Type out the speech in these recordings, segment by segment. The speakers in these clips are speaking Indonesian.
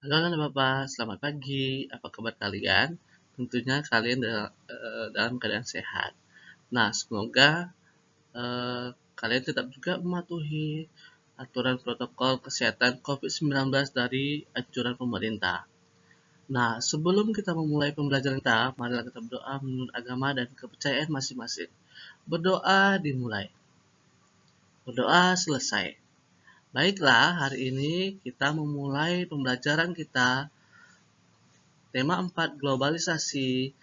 Halo, halo Bapak, selamat pagi. Apa kabar kalian? Tentunya kalian dalam keadaan sehat. Nah, semoga eh, kalian tetap juga mematuhi aturan protokol kesehatan COVID-19 dari anjuran pemerintah. Nah, sebelum kita memulai pembelajaran kita, marilah kita berdoa menurut agama dan kepercayaan masing-masing. Berdoa dimulai, berdoa selesai. Baiklah, hari ini kita memulai pembelajaran kita. Tema 4 globalisasi,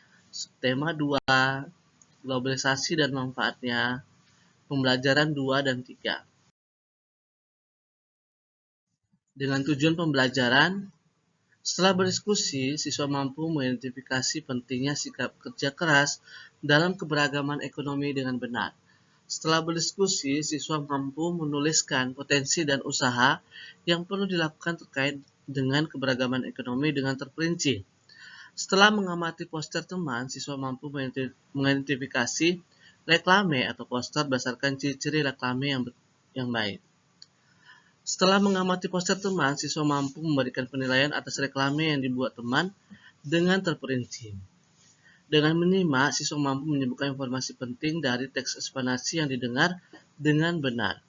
tema 2 globalisasi dan manfaatnya, pembelajaran 2 dan 3. Dengan tujuan pembelajaran, setelah berdiskusi, siswa mampu mengidentifikasi pentingnya sikap kerja keras dalam keberagaman ekonomi dengan benar. Setelah berdiskusi, siswa mampu menuliskan potensi dan usaha yang perlu dilakukan terkait dengan keberagaman ekonomi dengan terperinci. Setelah mengamati poster teman, siswa mampu mengidentifikasi reklame atau poster berdasarkan ciri-ciri reklame yang baik. Setelah mengamati poster teman, siswa mampu memberikan penilaian atas reklame yang dibuat teman dengan terperinci. Dengan menyimak, siswa mampu menyebutkan informasi penting dari teks eksplanasi yang didengar dengan benar.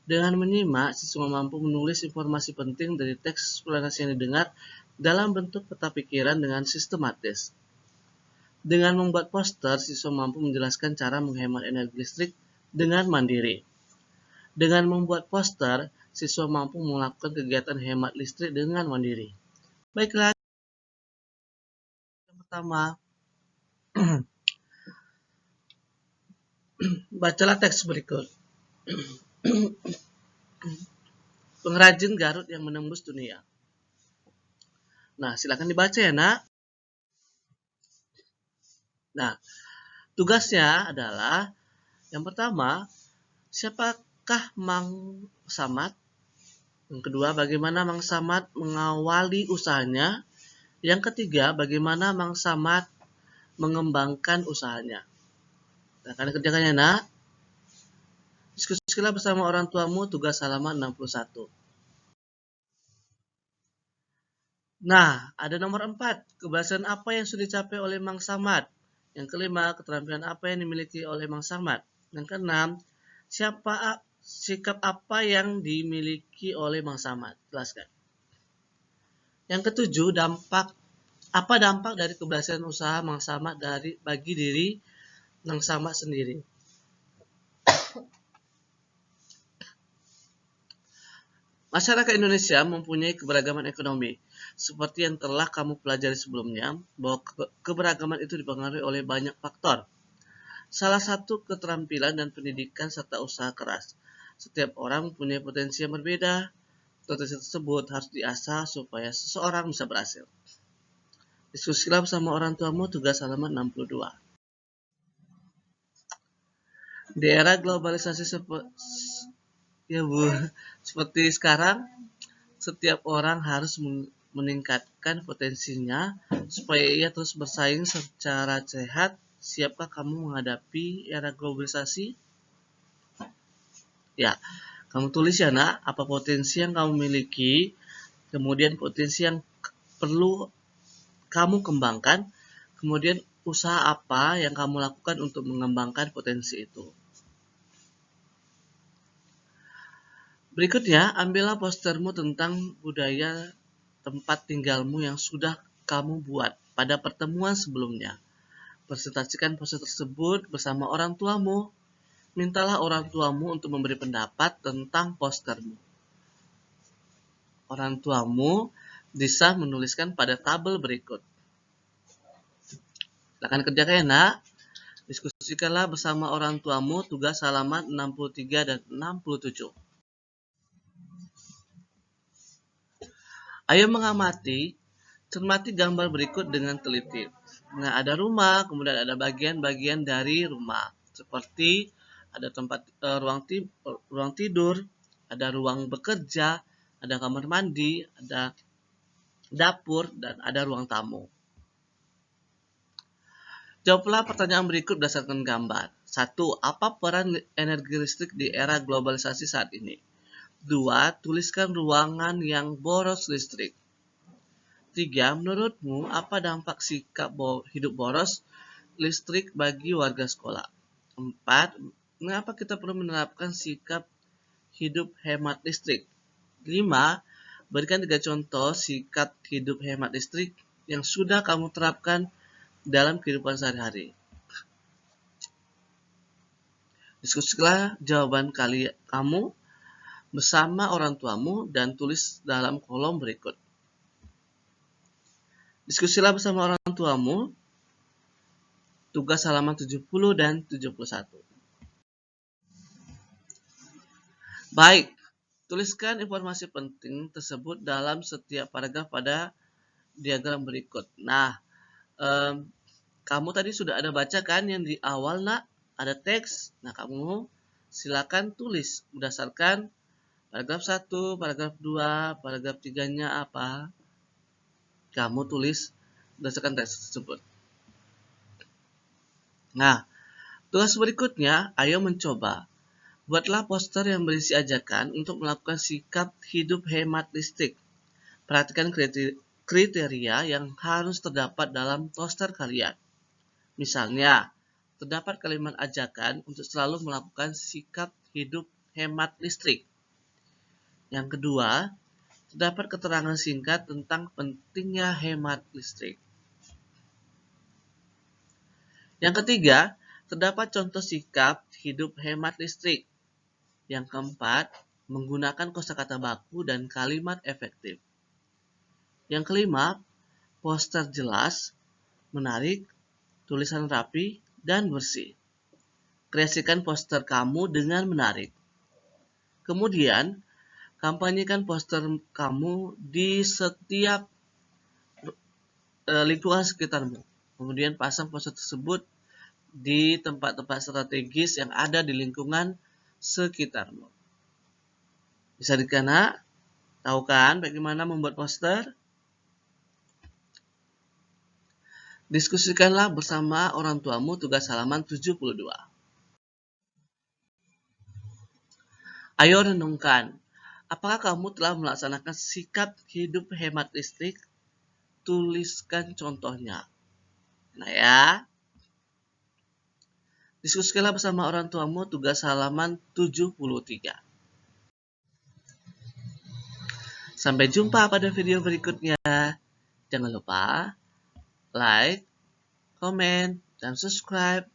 Dengan menyimak, siswa mampu menulis informasi penting dari teks eksplanasi yang didengar dalam bentuk peta pikiran dengan sistematis. Dengan membuat poster, siswa mampu menjelaskan cara menghemat energi listrik dengan mandiri. Dengan membuat poster, siswa mampu melakukan kegiatan hemat listrik dengan mandiri. Baiklah, yang pertama, bacalah teks berikut. Pengrajin Garut yang menembus dunia. Nah, silakan dibaca ya, Nak. Nah, tugasnya adalah yang pertama, siapakah Mang Samad? Yang kedua, bagaimana Mang Samad mengawali usahanya? Yang ketiga, bagaimana Mang Samad mengembangkan usahanya? Nah, kalian kerjakannya, Nak. Diskusilah bersama orang tuamu, tugas halaman 61. Nah, ada nomor 4. Keberhasilan apa yang sudah dicapai oleh Mang Samad? Yang kelima, keterampilan apa yang dimiliki oleh Mang Samad? Yang keenam, sikap apa yang dimiliki oleh Mang Samad? Jelaskan. Yang ketujuh, apa dampak dari keberhasilan usaha Mang Samad bagi diri Mang Samad sendiri? Masyarakat Indonesia mempunyai keberagaman ekonomi. Seperti yang telah kamu pelajari sebelumnya, bahwa keberagaman itu dipengaruhi oleh banyak faktor. Salah satu keterampilan dan pendidikan serta usaha keras. Setiap orang mempunyai potensi yang berbeda. Potensi tersebut harus diasah supaya seseorang bisa berhasil. Diskusilah bersama orang tuamu, tugas halaman 62. Di era globalisasi seperti sekarang, setiap orang harus meningkatkan potensinya supaya ia terus bersaing secara sehat. Siapkah kamu menghadapi era globalisasi? Ya, kamu tulis ya, Nak, apa potensi yang kamu miliki, kemudian potensi yang perlu kamu kembangkan, kemudian usaha apa yang kamu lakukan untuk mengembangkan potensi itu. Berikutnya, ambillah postermu tentang budaya tempat tinggalmu yang sudah kamu buat pada pertemuan sebelumnya. Presentasikan poster tersebut bersama orang tuamu. Mintalah orang tuamu untuk memberi pendapat tentang postermu. Orang tuamu bisa menuliskan pada tabel berikut. Silakan kerjakan ya, Nak. Diskusikanlah bersama orang tuamu, tugas halaman 63 dan 67. Ayo mengamati, cermati gambar berikut dengan teliti. Nah, ada rumah, kemudian ada bagian-bagian dari rumah. Seperti ada tempat ruang tidur, ada ruang bekerja, ada kamar mandi, ada dapur, dan ada ruang tamu. Jawablah pertanyaan berikut berdasarkan gambar. 1. Apa peran energi listrik di era globalisasi saat ini? 2. Tuliskan ruangan yang boros listrik. 3. Menurutmu apa dampak sikap hidup boros listrik bagi warga sekolah? 4. Mengapa kita perlu menerapkan sikap hidup hemat listrik? 5. Berikan 3 contoh sikap hidup hemat listrik yang sudah kamu terapkan dalam kehidupan sehari-hari. Diskusilah jawaban kamu bersama orang tuamu dan tulis dalam kolom berikut. Diskusilah bersama orang tuamu, tugas halaman 70 dan 71. Baik, tuliskan informasi penting tersebut dalam setiap paragraf pada diagram berikut. Nah, kamu tadi sudah ada baca kan yang di awal, nak? Ada teks. Nah, kamu silakan tulis berdasarkan paragraf 1, paragraf 2, paragraf 3-nya apa. Kamu tulis berdasarkan teks tersebut. Nah, tugas berikutnya, ayo mencoba. Buatlah poster yang berisi ajakan untuk melakukan sikap hidup hemat listrik. Perhatikan kriteria yang harus terdapat dalam poster kalian. Misalnya, terdapat kalimat ajakan untuk selalu melakukan sikap hidup hemat listrik. Yang kedua, terdapat keterangan singkat tentang pentingnya hemat listrik. Yang ketiga, terdapat contoh sikap hidup hemat listrik. Yang keempat, menggunakan kosakata baku dan kalimat efektif. Yang kelima, poster jelas, menarik, tulisan rapi, dan bersih. Kreasikan poster kamu dengan menarik. Kemudian, kampanyekan poster kamu di setiap lingkungan sekitarmu. Kemudian pasang poster tersebut di tempat-tempat strategis yang ada di lingkungan sekitarmu. Bisa dikena? Tahu kan bagaimana membuat poster? Diskusikanlah bersama orang tuamu tugas halaman 72. Ayo renungkan, apakah kamu telah melaksanakan sikap hidup hemat listrik? Tuliskan contohnya. Nah ya. Diskusikanlah bersama orang tuamu tugas halaman 73. Sampai jumpa pada video berikutnya. Jangan lupa like, komen, dan subscribe